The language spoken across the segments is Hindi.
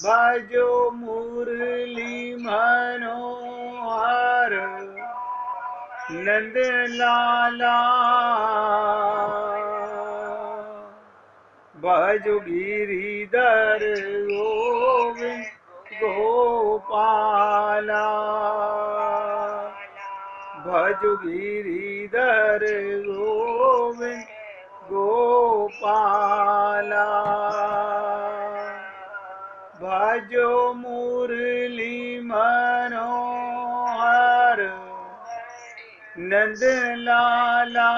भजो मुरली मनोहर नंद लाला। भजो गिरिधर गोविंद गोपाला। भजो गिरिधर गोविंद गोपाला। भजो मुरली मनोहर नंद लाला।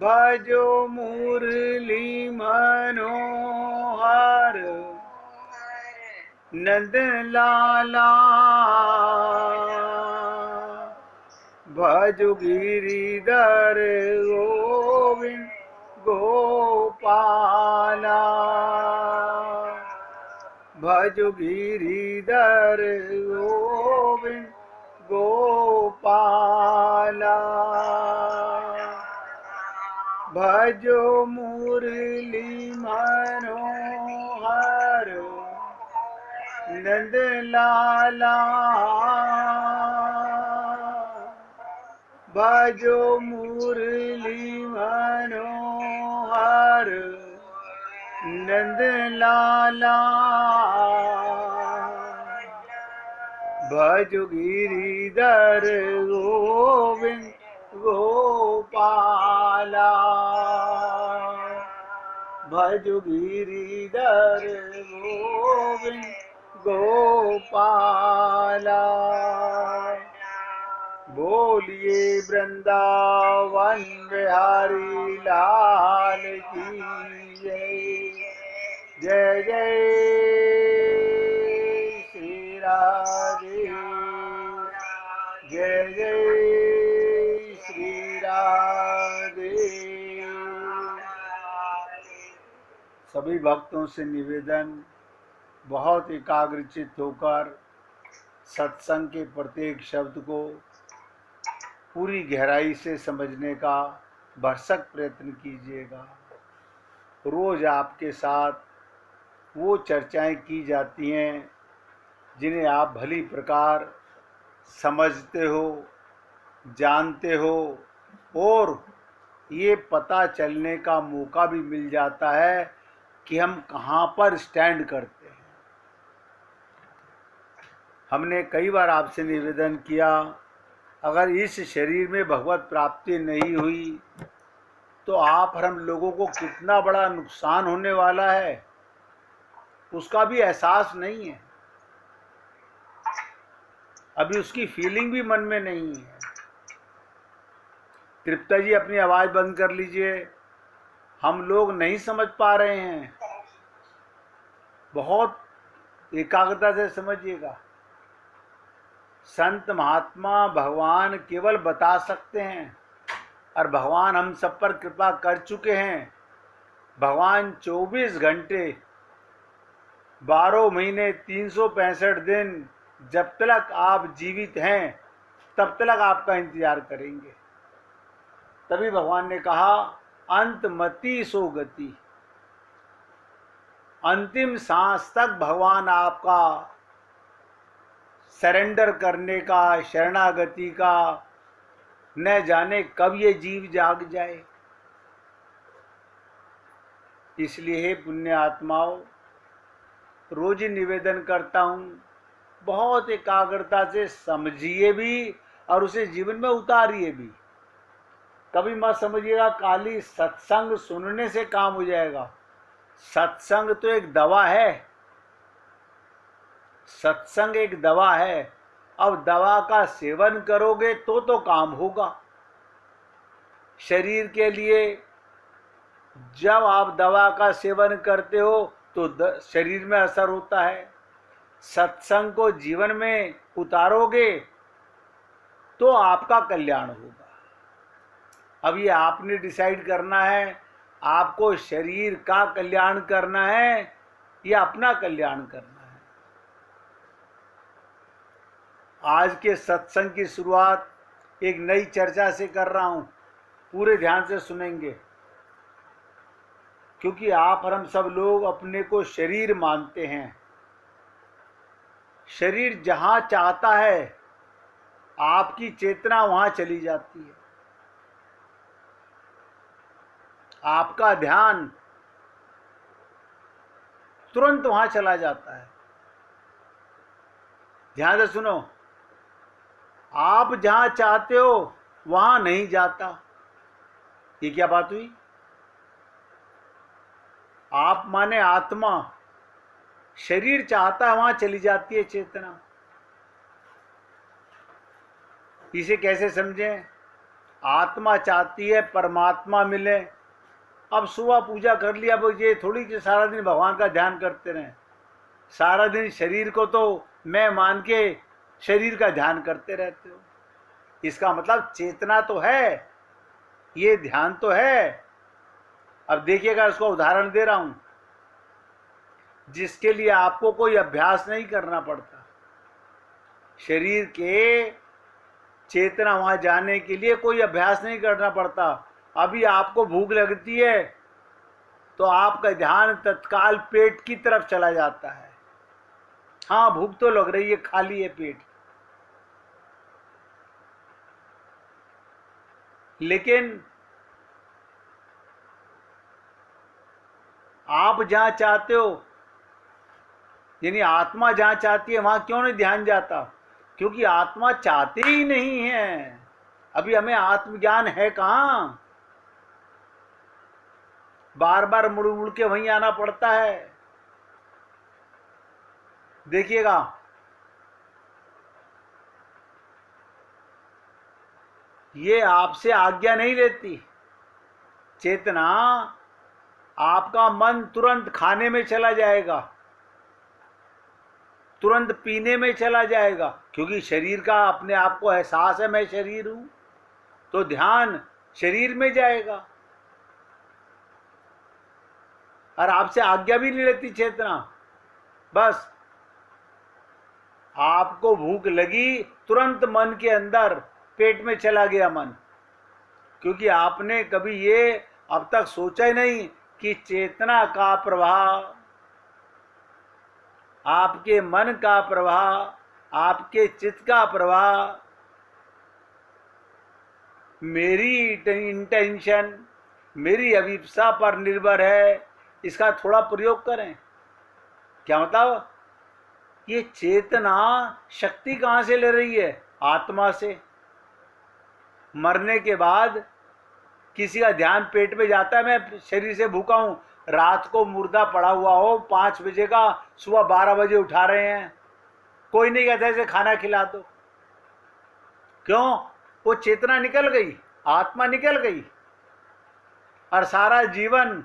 भजो मुरली मनोहर नंद लाला। भजो गिरिधर गोविंद गोपाला। भजो गिरिधर गोविंद गोपाला। भजो मुरली मनोहर नंद लाला। भजो मुरली मनोहर नंद लाला। भजो गिरिधर गोविंद गोपाला। भजो गिरिधर गोविंद गोपाला। बोलिए वृंदावन बिहारी लाल की जय। जय जय श्री राधे। जय जय श्री राधे। सभी भक्तों से निवेदन, बहुत एकाग्रचित्त होकर सत्संग के प्रत्येक शब्द को पूरी गहराई से समझने का भरसक प्रयत्न कीजिएगा। रोज आपके साथ वो चर्चाएं की जाती हैं जिन्हें आप भली प्रकार समझते हो, जानते हो, और ये पता चलने का मौका भी मिल जाता है कि हम कहाँ पर स्टैंड करते हैं। हमने कई बार आपसे निवेदन किया, अगर इस शरीर में भगवत प्राप्ति नहीं हुई तो आप और हम लोगों को कितना बड़ा नुकसान होने वाला है उसका भी एहसास नहीं है। अभी उसकी फीलिंग भी मन में नहीं है। तृप्ता जी अपनी आवाज बंद कर लीजिए, हम लोग नहीं समझ पा रहे हैं। बहुत एकाग्रता से समझिएगा। संत महात्मा भगवान केवल बता सकते हैं, और भगवान हम सब पर कृपा कर चुके हैं। भगवान 24 घंटे 12 महीने 365 दिन जब तक आप जीवित हैं तब तक आपका इंतजार करेंगे। तभी भगवान ने कहा अंत मति सो गति। अंतिम सांस तक भगवान आपका सरेंडर करने का, शरणागति का, न जाने कब ये जीव जाग जाए। इसलिए हे पुण्य आत्माओं, रोज निवेदन करता हूँ, बहुत एकाग्रता से समझिए भी और उसे जीवन में उतारिए भी। कभी मत समझिएगा खाली सत्संग सुनने से काम हो जाएगा। सत्संग तो एक दवा है। सत्संग एक दवा है। अब दवा का सेवन करोगे तो काम होगा। शरीर के लिए जब आप दवा का सेवन करते हो तो शरीर में असर होता है। सत्संग को जीवन में उतारोगे तो आपका कल्याण होगा। अब ये आपने डिसाइड करना है, आपको शरीर का कल्याण करना है या अपना कल्याण करना है। आज के सत्संग की शुरुआत एक नई चर्चा से कर रहा हूं, पूरे ध्यान से सुनेंगे। क्योंकि आप और हम सब लोग अपने को शरीर मानते हैं। शरीर जहां चाहता है आपकी चेतना वहां चली जाती है, आपका ध्यान तुरंत वहां चला जाता है। ध्यान से सुनो, आप जहां चाहते हो वहां नहीं जाता। ये क्या बात हुई? आप माने आत्मा, शरीर चाहता है वहां चली जाती है चेतना। इसे कैसे समझें? आत्मा चाहती है परमात्मा मिले। अब सुबह पूजा कर लिया, अब ये थोड़ी कि सारा दिन भगवान का ध्यान करते रहें। सारा दिन शरीर को तो मैं मान के शरीर का ध्यान करते रहते हो। इसका मतलब चेतना तो है, ये ध्यान तो है। अब देखिएगा, इसको उदाहरण दे रहा हूं जिसके लिए आपको कोई अभ्यास नहीं करना पड़ता। शरीर के चेतना वहां जाने के लिए कोई अभ्यास नहीं करना पड़ता। अभी आपको भूख लगती है तो आपका ध्यान तत्काल पेट की तरफ चला जाता है। हाँ, भूख तो लग रही है, खाली है पेट। लेकिन आप जहां चाहते हो, यानी आत्मा जहां चाहती है वहां क्यों नहीं ध्यान जाता? क्योंकि आत्मा चाहती ही नहीं है। अभी हमें आत्मज्ञान है कहां? बार बार मुड़ मुड़ के वहीं आना पड़ता है। देखिएगा, ये आपसे आज्ञा नहीं लेती चेतना। आपका मन तुरंत खाने में चला जाएगा, तुरंत पीने में चला जाएगा, क्योंकि शरीर का अपने आप को एहसास है मैं शरीर हूं, तो ध्यान शरीर में जाएगा। और आपसे आज्ञा भी नहीं लेती चेतना। बस आपको भूख लगी, तुरंत मन के अंदर पेट में चला गया मन, क्योंकि आपने कभी ये अब तक सोचा ही नहीं कि चेतना का प्रवाह, आपके मन का प्रवाह, आपके चित्त का प्रवाह, मेरी इंटेंशन, मेरी अभिप्सा पर निर्भर है। इसका थोड़ा प्रयोग करें। क्या मतलब? ये चेतना शक्ति कहां से ले रही है? आत्मा से। मरने के बाद किसी का ध्यान पेट में जाता है, मैं शरीर से भूखा हूं। रात को मुर्दा पड़ा हुआ हो 5 बजे का, सुबह 12 बजे उठा रहे हैं, कोई नहीं कहता इसे खाना खिला दो। क्यों? वो चेतना निकल गई, आत्मा निकल गई। और सारा जीवन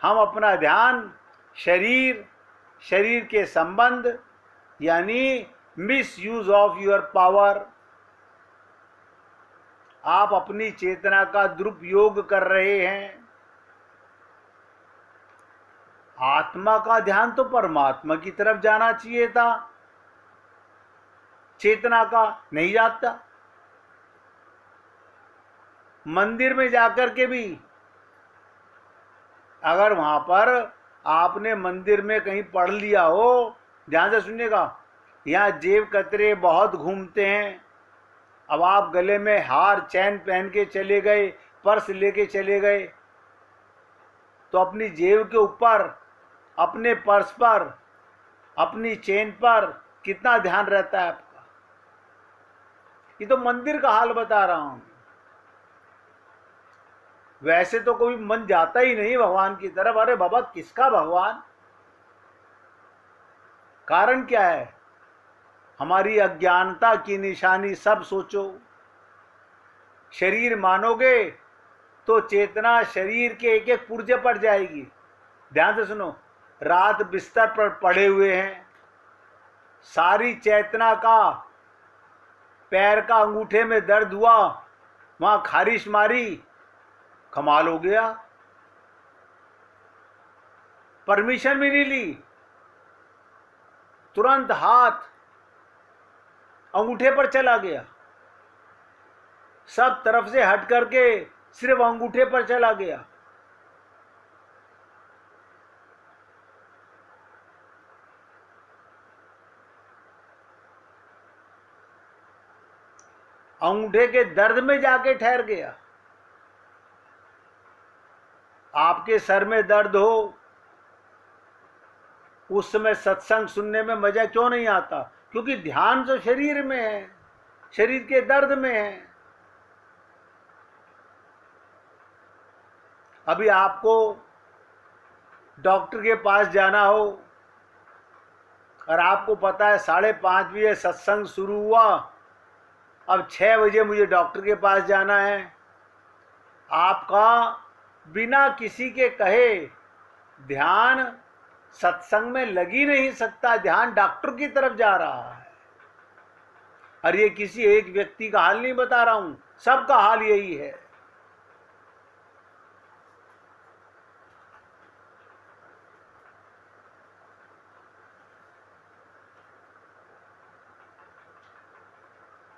हम अपना ध्यान शरीर, शरीर के संबंध, यानी miss use of your power, आप अपनी चेतना का दुरुपयोग कर रहे हैं। आत्मा का ध्यान तो परमात्मा की तरफ जाना चाहिए था, चेतना का नहीं जाता। मंदिर में जाकर के भी अगर वहां पर आपने मंदिर में कहीं पढ़ लिया हो, ध्यान से सुनिएगा, यहाँ जेब कतरे बहुत घूमते हैं। अब आप गले में हार चैन पहन के चले गए, पर्स लेके चले गए, तो अपनी जेब के ऊपर, अपने पर्स पर, अपनी चेन पर कितना ध्यान रहता है आपका? ये तो मंदिर का हाल बता रहा हूं। वैसे तो कोई मन जाता ही नहीं भगवान की तरफ। अरे बाबा, किसका भगवान? कारण क्या है? हमारी अज्ञानता की निशानी। सब सोचो, शरीर मानोगे तो चेतना शरीर के एक एक पुर्जे पर जाएगी। ध्यान से सुनो, रात बिस्तर पर पड़े हुए हैं, सारी चेतना का पैर का अंगूठे में दर्द हुआ, वहां खारिश मारी, कमाल हो गया, परमिशन भी नहीं ली, तुरंत हाथ अंगूठे पर चला गया, सब तरफ से हट करके सिर्फ अंगूठे पर चला गया। अंगूठे के दर्द में जाके ठहर गया। आपके सर में दर्द हो, उस समय सत्संग सुनने में मजा क्यों नहीं आता? क्योंकि ध्यान तो शरीर में है, शरीर के दर्द में है। अभी आपको डॉक्टर के पास जाना हो और आपको पता है 5:30 बजे सत्संग शुरू हुआ, अब 6 बजे मुझे डॉक्टर के पास जाना है। आपका बिना किसी के कहे ध्यान सत्संग में लग ही नहीं सकता, ध्यान डॉक्टर की तरफ जा रहा है। और ये किसी एक व्यक्ति का हाल नहीं बता रहा हूं, सबका हाल यही है।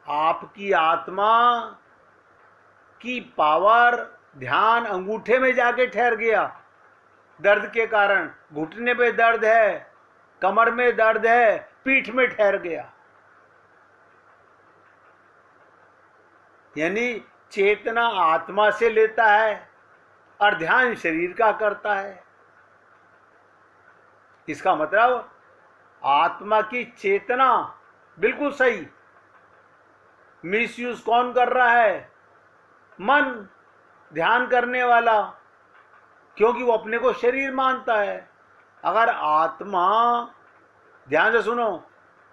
आपकी आत्मा की पावर, ध्यान अंगूठे में जाके ठहर गया दर्द के कारण। घुटने पे दर्द है, कमर में दर्द है, पीठ में ठहर गया। यानी चेतना आत्मा से लेता है और ध्यान शरीर का करता है। इसका मतलब आत्मा की चेतना बिल्कुल सही, मिसयूज कौन कर रहा है? मन, ध्यान करने वाला, क्योंकि वो अपने को शरीर मानता है। अगर आत्मा, ध्यान से सुनो,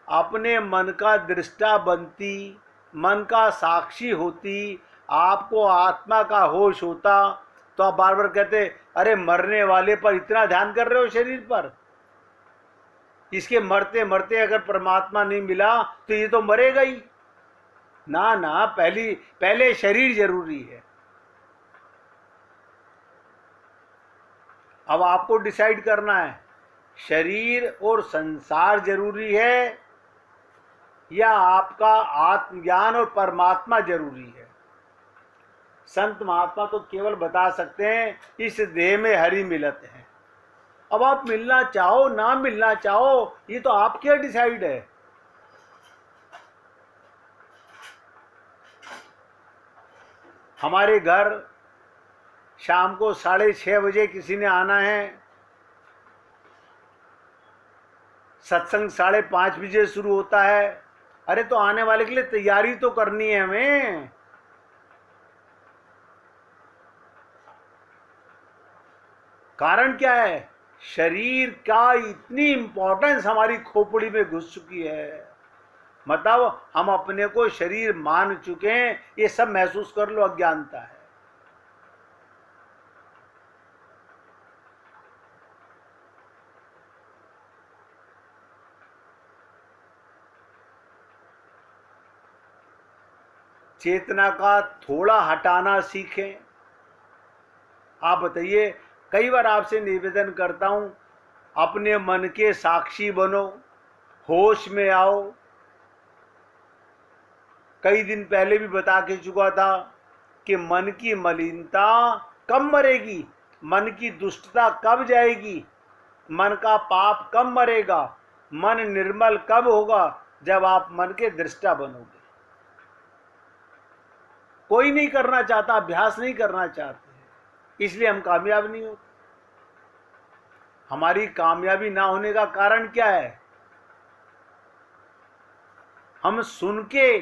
अपने मन का दृष्टा बनती, मन का साक्षी होती, आपको आत्मा का होश होता, तो आप बार बार कहते अरे मरने वाले पर इतना ध्यान कर रहे हो शरीर पर। इसके मरते मरते अगर परमात्मा नहीं मिला तो ये तो मरेगा ही ना। ना, पहले शरीर जरूरी है। अब आपको डिसाइड करना है, शरीर और संसार जरूरी है या आपका आत्मज्ञान और परमात्मा जरूरी है। संत महात्मा तो केवल बता सकते हैं इस देह में हरि मिलत है। अब आप मिलना चाहो ना मिलना चाहो, ये तो आपके डिसाइड है। हमारे घर शाम को 6:30 बजे किसी ने आना है, सत्संग 5:30 बजे शुरू होता है। अरे तो आने वाले के लिए तैयारी तो करनी है हमें। कारण क्या है? शरीर का इतनी इंपॉर्टेंस हमारी खोपड़ी में घुस चुकी है, मतलब हम अपने को शरीर मान चुके हैं। ये सब महसूस कर लो, अज्ञानता है। चेतना का थोड़ा हटाना सीखें। आप बताइए, कई बार आपसे निवेदन करता हूं, अपने मन के साक्षी बनो, होश में आओ। कई दिन पहले भी बता के चुका था कि मन की मलिनता कब मरेगी, मन की दुष्टता कब जाएगी, मन का पाप कब मरेगा, मन निर्मल कब होगा? जब आप मन के दृष्टा बनोगे। कोई नहीं करना चाहता, अभ्यास नहीं करना चाहते, इसलिए हम कामयाब नहीं होते। हमारी कामयाबी ना होने का कारण क्या है? हम सुन के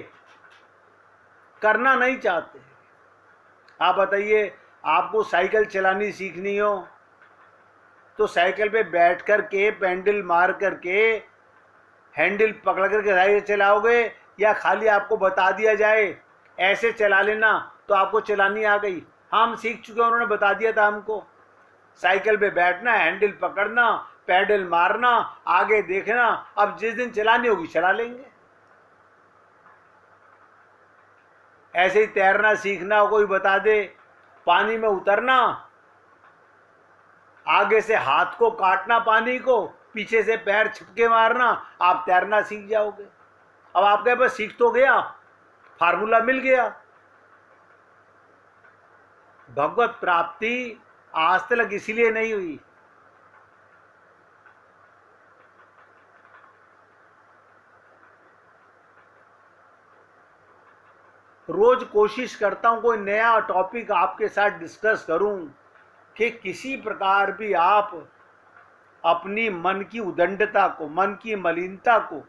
करना नहीं चाहते। आप बताइए, आपको साइकिल चलानी सीखनी हो तो साइकिल पे बैठ कर के पेंडल मार करके हैंडल पकड़ करके साइकिल चलाओगे, या खाली आपको बता दिया जाए ऐसे चला लेना तो आपको चलानी आ गई? हम सीख चुके, उन्होंने बता दिया था हमको। साइकिल पे बैठना, हैंडल पकड़ना, पैडल मारना, आगे देखना, अब जिस दिन चलानी होगी चला लेंगे। ऐसे ही तैरना सीखना, कोई बता दे, पानी में उतरना, आगे से हाथ को काटना पानी को, पीछे से पैर छिपके मारना, आप तैरना सीख जाओगे। अब आप कहे बस सीख तो गया, फार्मूला मिल गया। भगवत प्राप्ति आज तक इसीलिए नहीं हुई। रोज कोशिश करता हूं कोई नया टॉपिक आपके साथ डिस्कस करूं कि किसी प्रकार भी आप अपनी मन की उदंडता को, मन की मलिनता को,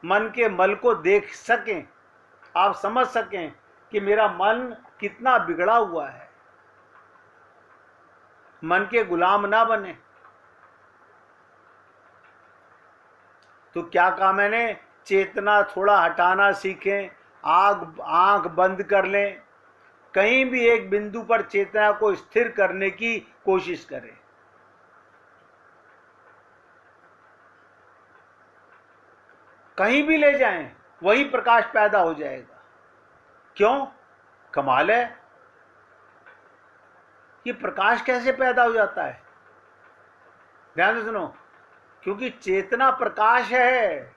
मन के मल को देख सकें, आप समझ सकें कि मेरा मन कितना बिगड़ा हुआ है। मन के गुलाम ना बने। तो क्या कहा मैंने? चेतना थोड़ा हटाना सीखें, आंख बंद कर लें, कहीं भी एक बिंदु पर चेतना को स्थिर करने की कोशिश करें। कहीं भी ले जाएं, वही प्रकाश पैदा हो जाएगा। क्यों? कमाल है। ये प्रकाश कैसे पैदा हो जाता है? ध्यान से सुनो, क्योंकि चेतना प्रकाश है।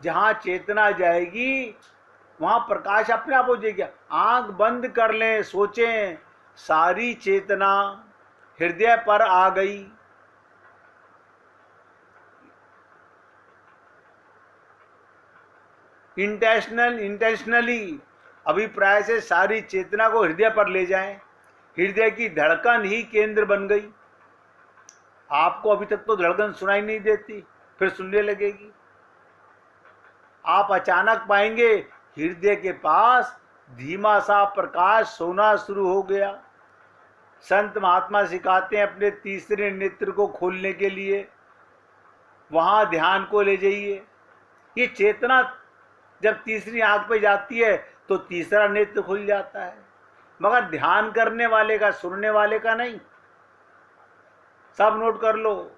जहां चेतना जाएगी वहां प्रकाश अपने आप हो जाएगा। आंख बंद कर लें, सोचें सारी चेतना हृदय पर आ गई। इंटेंशनली अभिप्राय से सारी चेतना को हृदय पर ले जाएं। हृदय की धड़कन ही केंद्र बन गई। आपको अभी तक तो धड़कन सुनाई नहीं देती, फिर सुनने लगेगी। आप अचानक पाएंगे हृदय के पास धीमा सा प्रकाश सोना शुरू हो गया। संत महात्मा सिखाते हैं अपने तीसरे नेत्र को खोलने के लिए, वहां ध्यान को ले जाइए। ये चेतना जब तीसरी आंख पे जाती है तो तीसरा नेत्र खुल जाता है, मगर ध्यान करने वाले का, सुनने वाले का नहीं। सब नोट कर लो।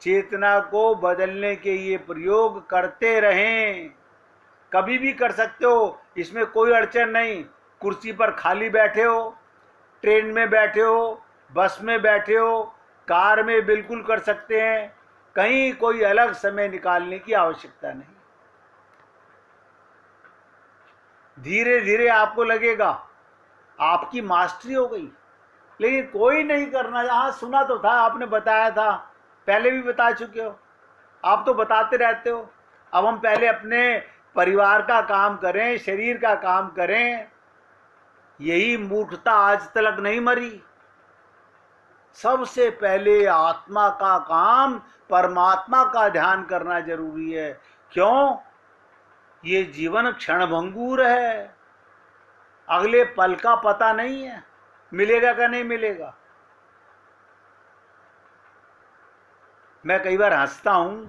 चेतना को बदलने के ये प्रयोग करते रहें। कभी भी कर सकते हो, इसमें कोई अड़चन नहीं। कुर्सी पर खाली बैठे हो, ट्रेन में बैठे हो, बस में बैठे हो, कार में बिल्कुल कर सकते हैं। कहीं कोई अलग समय निकालने की आवश्यकता नहीं। धीरे धीरे आपको लगेगा आपकी मास्टरी हो गई, लेकिन कोई नहीं करना। हाँ, सुना तो था, आपने बताया था, पहले भी बता चुके हो, आप तो बताते रहते हो। अब हम पहले अपने परिवार का काम करें, शरीर का काम करें। यही मूर्खता आज तक नहीं मरी। सबसे पहले आत्मा का काम, परमात्मा का ध्यान करना जरूरी है। क्यों? ये जीवन क्षणभंगुर है, अगले पल का पता नहीं है, मिलेगा का नहीं मिलेगा। मैं कई बार हंसता हूं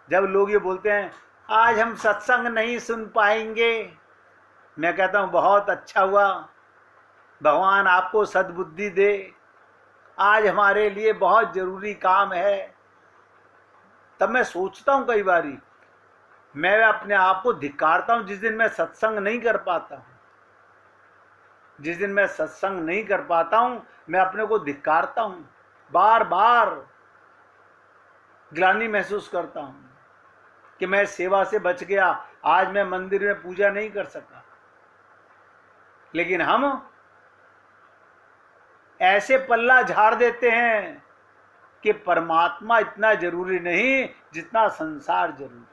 जब लोग ये बोलते हैं आज हम सत्संग नहीं सुन पाएंगे। मैं कहता हूं बहुत अच्छा हुआ, भगवान आपको सद्बुद्धि दे। आज हमारे लिए बहुत जरूरी काम है। तब मैं सोचता हूं कई बारी, मैं अपने आप को धिक्कारता हूं जिस दिन मैं सत्संग नहीं कर पाता हूं। जिस दिन मैं सत्संग नहीं कर पाता हूं, मैं अपने को धिक्कारता हूं, बार बार ग्लानि महसूस करता हूं कि मैं सेवा से बच गया, आज मैं मंदिर में पूजा नहीं कर सका। लेकिन हम ऐसे पल्ला झाड़ देते हैं कि परमात्मा इतना जरूरी नहीं जितना संसार जरूरी है।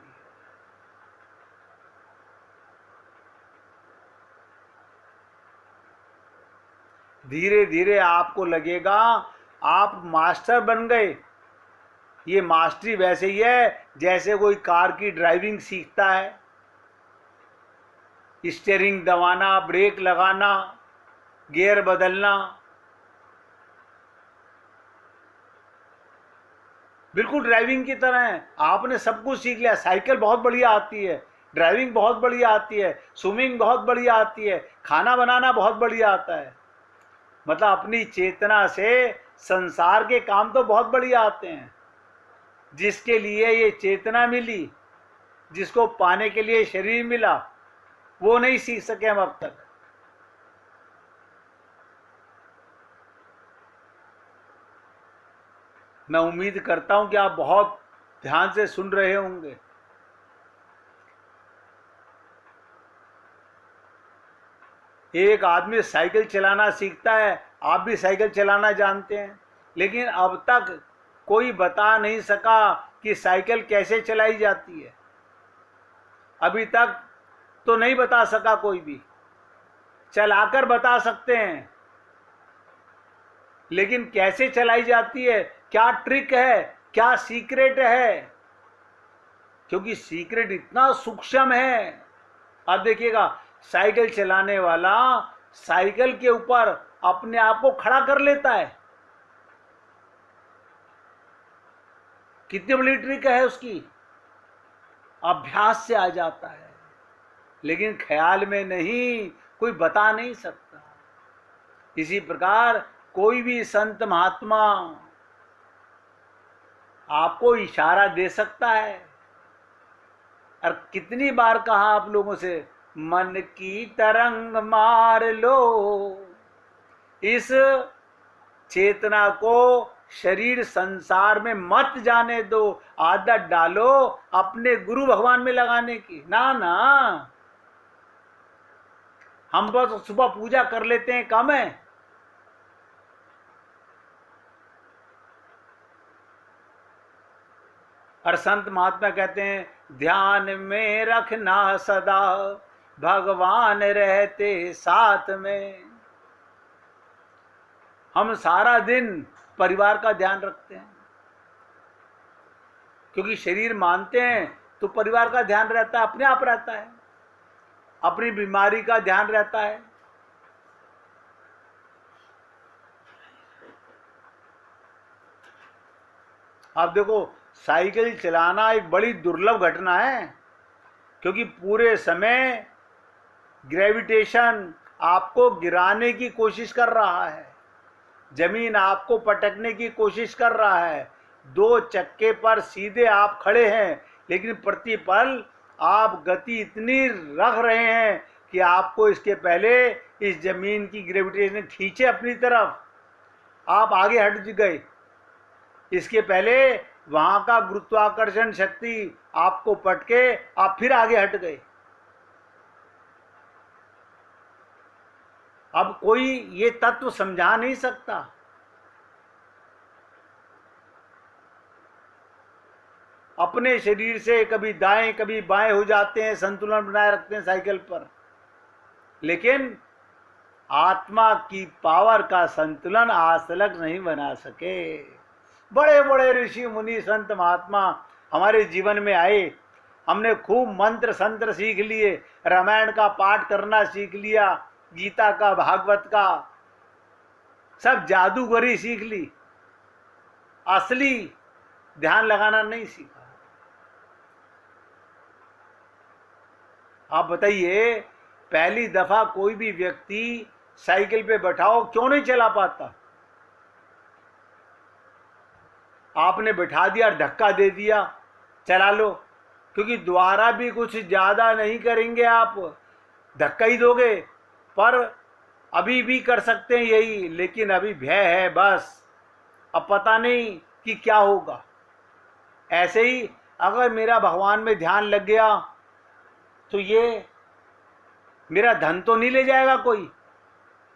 धीरे धीरे आपको लगेगा आप मास्टर बन गए। ये मास्टरी वैसे ही है जैसे कोई कार की ड्राइविंग सीखता है। स्टीयरिंग दबाना, ब्रेक लगाना, गियर बदलना, बिल्कुल ड्राइविंग की तरह है। आपने सब कुछ सीख लिया। साइकिल बहुत बढ़िया आती है, ड्राइविंग बहुत बढ़िया आती है, स्विमिंग बहुत बढ़िया आती है, खाना बनाना बहुत बढ़िया आता है। मतलब अपनी चेतना से संसार के काम तो बहुत बढ़िया आते हैं। जिसके लिए ये चेतना मिली, जिसको पाने के लिए शरीर मिला, वो नहीं सीख सके हम अब तक। मैं उम्मीद करता हूं कि आप बहुत ध्यान से सुन रहे होंगे। एक आदमी साइकिल चलाना सीखता है, आप भी साइकिल चलाना जानते हैं, लेकिन अब तक कोई बता नहीं सका कि साइकिल कैसे चलाई जाती है। अभी तक तो नहीं बता सका कोई भी, चलाकर बता सकते हैं, लेकिन कैसे चलाई जाती है, क्या ट्रिक है, क्या सीक्रेट है, क्योंकि सीक्रेट इतना सूक्ष्म है। आप देखिएगा, साइकिल चलाने वाला साइकिल के ऊपर अपने आप को खड़ा कर लेता है, कितनी बड़ी ट्रिक है उसकी, अभ्यास से आ जाता है, लेकिन ख्याल में नहीं, कोई बता नहीं सकता। इसी प्रकार कोई भी संत महात्मा आपको इशारा दे सकता है। और कितनी बार कहा आप लोगों से, मन की तरंग मार लो, इस चेतना को शरीर संसार में मत जाने दो, आदत डालो अपने गुरु भगवान में लगाने की। ना ना, हम बस सुबह पूजा कर लेते हैं, कम है। और संत महात्मा कहते हैं, ध्यान में रखना सदा, भगवान रहते साथ में। हम सारा दिन परिवार का ध्यान रखते हैं, क्योंकि शरीर मानते हैं तो परिवार का ध्यान रहता है, अपने आप रहता है, अपनी बीमारी का ध्यान रहता है। आप देखो, साइकिल चलाना एक बड़ी दुर्लभ घटना है, क्योंकि पूरे समय ग्रेविटेशन आपको गिराने की कोशिश कर रहा है, जमीन आपको पटकने की कोशिश कर रहा है। दो चक्के पर सीधे आप खड़े हैं, लेकिन प्रतिपल आप गति इतनी रख रहे हैं कि आपको इसके पहले इस जमीन की ग्रेविटेशन खींचे अपनी तरफ, आप आगे हट गए, इसके पहले वहां का गुरुत्वाकर्षण शक्ति आपको पटके आप फिर आगे हट गए। अब कोई ये तत्व समझा नहीं सकता। अपने शरीर से कभी दाएं कभी बाएं हो जाते हैं, संतुलन बनाए रखते हैं साइकिल पर, लेकिन आत्मा की पावर का संतुलन आज तक नहीं बना सके। बड़े बड़े ऋषि मुनि संत महात्मा हमारे जीवन में आए, हमने खूब मंत्र संत्र सीख लिए, रामायण का पाठ करना सीख लिया, गीता का, भागवत का, सब जादूगरी सीख ली, असली ध्यान लगाना नहीं सीखा। आप बताइए, पहली दफा कोई भी व्यक्ति साइकिल पे बैठाओ, क्यों नहीं चला पाता? आपने बैठा दिया और धक्का दे दिया, चला लो, क्योंकि दोबारा भी कुछ ज़्यादा नहीं करेंगे, आप धक्का ही दोगे। पर अभी भी कर सकते हैं यही, लेकिन अभी भय है बस, अब पता नहीं कि क्या होगा। ऐसे ही अगर मेरा भगवान में ध्यान लग गया तो ये मेरा धन तो नहीं ले जाएगा कोई,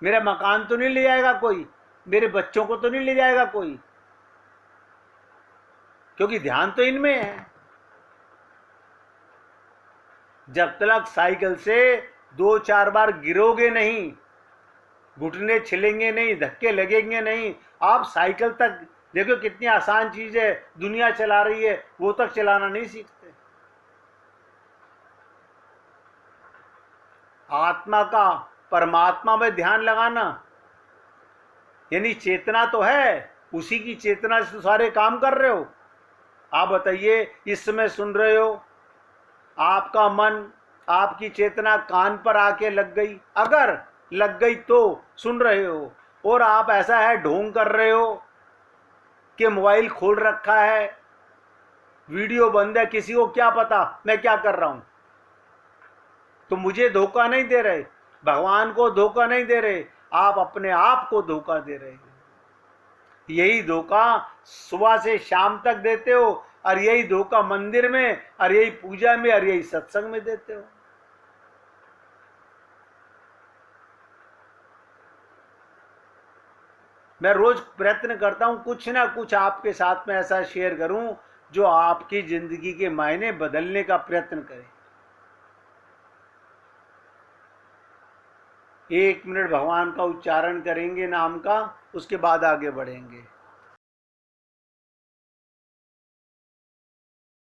मेरा मकान तो नहीं ले जाएगा कोई, मेरे बच्चों को तो नहीं ले जाएगा कोई, क्योंकि ध्यान तो इनमें है। जब तक साइकिल से 2-4 बार गिरोगे नहीं, घुटने छिलेंगे नहीं, धक्के लगेंगे नहीं, आप साइकिल तक, देखो कितनी आसान चीज है, दुनिया चला रही है, वो तक चलाना नहीं सीखते। आत्मा का परमात्मा में ध्यान लगाना, यानी चेतना तो है, उसी की चेतना से सारे काम कर रहे हो। आप बताइए, इस समय सुन रहे हो, आपका मन, आपकी चेतना कान पर आके लग गई, अगर लग गई तो सुन रहे हो, और आप ऐसा है ढोंग कर रहे हो कि मोबाइल खोल रखा है, वीडियो बंद है, किसी को क्या पता मैं क्या कर रहा हूं। तो मुझे धोखा नहीं दे रहे, भगवान को धोखा नहीं दे रहे, आप अपने आप को धोखा दे रहे हैं। यही धोखा सुबह से शाम तक देते हो, और यही धोखा मंदिर में, और यही पूजा में, और यही सत्संग में देते हो। मैं रोज प्रयत्न करता हूं कुछ ना कुछ आपके साथ में ऐसा शेयर करूं जो आपकी जिंदगी के मायने बदलने का प्रयत्न करे। 1 मिनट भगवान का उच्चारण करेंगे नाम का, उसके बाद आगे बढ़ेंगे।